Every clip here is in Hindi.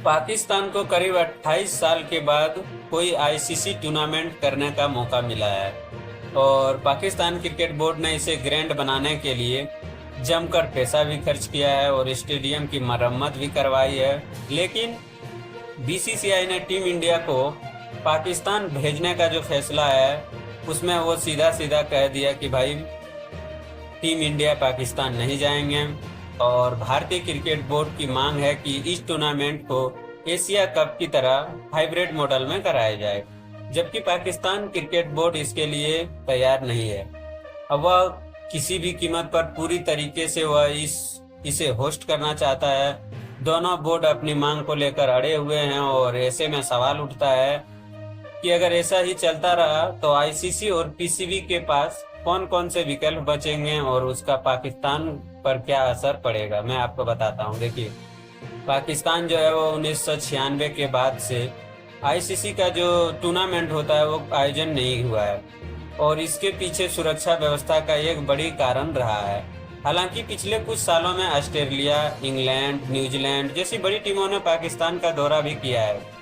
पाकिस्तान को करीब 28 साल के बाद कोई आईसीसी टूर्नामेंट करने का मौका मिला है और पाकिस्तान क्रिकेट बोर्ड ने इसे ग्रैंड बनाने के लिए जमकर पैसा भी खर्च किया है और स्टेडियम की मरम्मत भी करवाई है। लेकिन बीसीसीआई ने टीम इंडिया को पाकिस्तान भेजने का जो फैसला है उसमें वो सीधा सीधा कह दिया कि भाई टीम इंडिया पाकिस्तान नहीं जाएंगे और भारतीय क्रिकेट बोर्ड की मांग है कि इस टूर्नामेंट को एशिया कप की तरह हाइब्रिड मॉडल में कराया जाए, जबकि पाकिस्तान क्रिकेट बोर्ड इसके लिए तैयार नहीं है। अब वह किसी भी कीमत पर पूरी तरीके से वह इसे होस्ट करना चाहता है। दोनों बोर्ड अपनी मांग को लेकर अड़े हुए हैं और ऐसे में सवाल उठता है कि अगर ऐसा ही चलता रहा तो आईसीसी और पीसीबी के पास कौन कौन से विकल्प बचेंगे और उसका पाकिस्तान पर क्या असर पड़ेगा। मैं आपको बताता हूँ। देखिए, पाकिस्तान जो है वो 1996 के बाद से आईसीसी का जो टूर्नामेंट होता है वो आयोजन नहीं हुआ है और इसके पीछे सुरक्षा व्यवस्था का एक बड़ी कारण रहा है। हालांकि पिछले कुछ सालों में ऑस्ट्रेलिया, इंग्लैंड, न्यूजीलैंड जैसी बड़ी टीमों ने पाकिस्तान का दौरा भी किया है।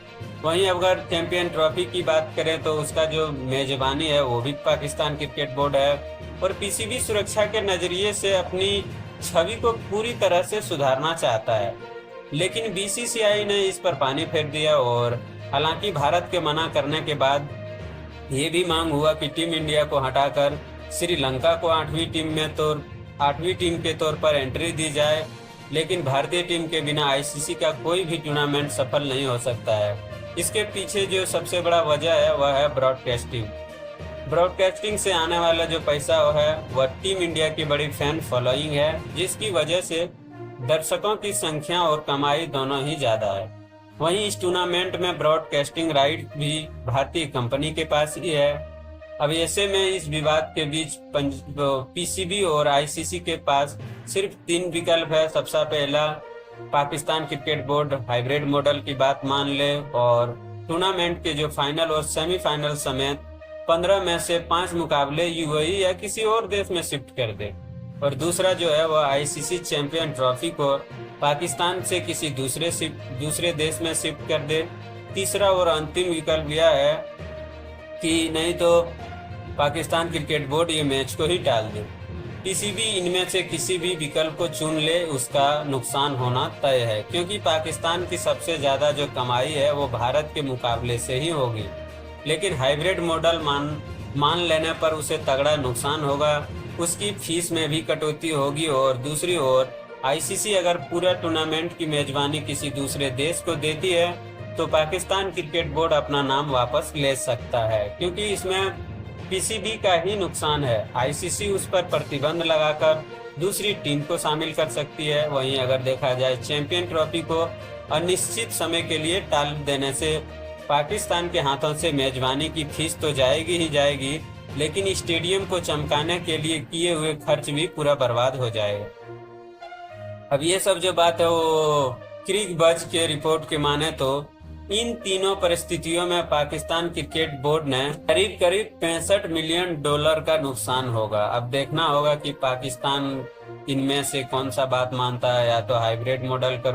वहीं अगर चैंपियन ट्रॉफी की बात करें तो उसका जो मेजबानी है वो भी पाकिस्तान क्रिकेट बोर्ड है और पीसीबी सुरक्षा के नजरिए से अपनी छवि को पूरी तरह से सुधारना चाहता है। लेकिन बीसीसीआई ने इस पर पानी फेर दिया और हालांकि भारत के मना करने के बाद ये भी मांग हुआ कि टीम इंडिया को हटाकर श्रीलंका को 8वीं टीम के तौर पर एंट्री दी जाए, लेकिन भारतीय टीम के बिना आईसीसी का कोई भी टूर्नामेंट सफल नहीं हो सकता है। इसके पीछे जो सबसे बड़ा वजह है वह है ब्रॉडकास्टिंग से आने वाला जो पैसा है वह टीम इंडिया की बड़ी फैन फॉलोइंग है, जिसकी वजह से दर्शकों की संख्या और कमाई दोनों ही ज्यादा है। वहीं इस टूर्नामेंट में ब्रॉडकास्टिंग राइट भी भारतीय कंपनी के पास ही है। अब ऐसे में इस विवाद के बीच पीसीबी और आईसीसी के पास सिर्फ 3 विकल्प है। सबसे पहला, Pakistan cricket board hybrid model की बात मान ले और टूर्नामेंट के जो फाइनल और सेमीफाइनल समेत 15 में से 5 मुकाबले यूएई या किसी और देश में शिफ्ट कर दे। और दूसरा जो है वह आईसीसी चैंपियन ट्रॉफी को पाकिस्तान से किसी दूसरे देश में शिफ्ट कर दे। तीसरा और अंतिम विकल्प यह है कि नहीं तो पाकिस्तान क्रिकेट बोर्ड ये मैच को ही टाल दे। पीसीबी इनमें से किसी भी विकल्प को चुन ले, उसका नुकसान होना तय है, क्योंकि पाकिस्तान की सबसे ज्यादा जो कमाई है वो भारत के मुकाबले से ही होगी। लेकिन हाइब्रिड मॉडल मान लेने पर उसे तगड़ा नुकसान होगा, उसकी फीस में भी कटौती होगी और दूसरी ओर आईसीसी अगर पूरा टूर्नामेंट की मेजबानी किसी दूसरे देश को देती है तो पाकिस्तान क्रिकेट बोर्ड अपना नाम वापस ले सकता है, क्योंकि इसमें पीसीबी का ही नुकसान है। आईसीसी उस पर प्रतिबंध लगाकर दूसरी टीम को शामिल कर सकती है। वहीं अगर देखा जाए चैंपियन ट्रॉफी को अनिश्चित समय के लिए टाल देने से पाकिस्तान के हाथों से मेजबानी की फीस तो जाएगी ही जाएगी, लेकिन स्टेडियम को चमकाने के लिए किए हुए खर्च भी पूरा बर्बाद हो जाएगा। अब ये सब जो बात है वो क्रिक बज के रिपोर्ट के माने तो इन तीनों परिस्थितियों में पाकिस्तान क्रिकेट बोर्ड ने करीब $65 मिलियन का नुकसान होगा। अब देखना होगा कि पाकिस्तान इनमें से कौन सा बात मानता है, या तो हाइब्रिड मॉडल करो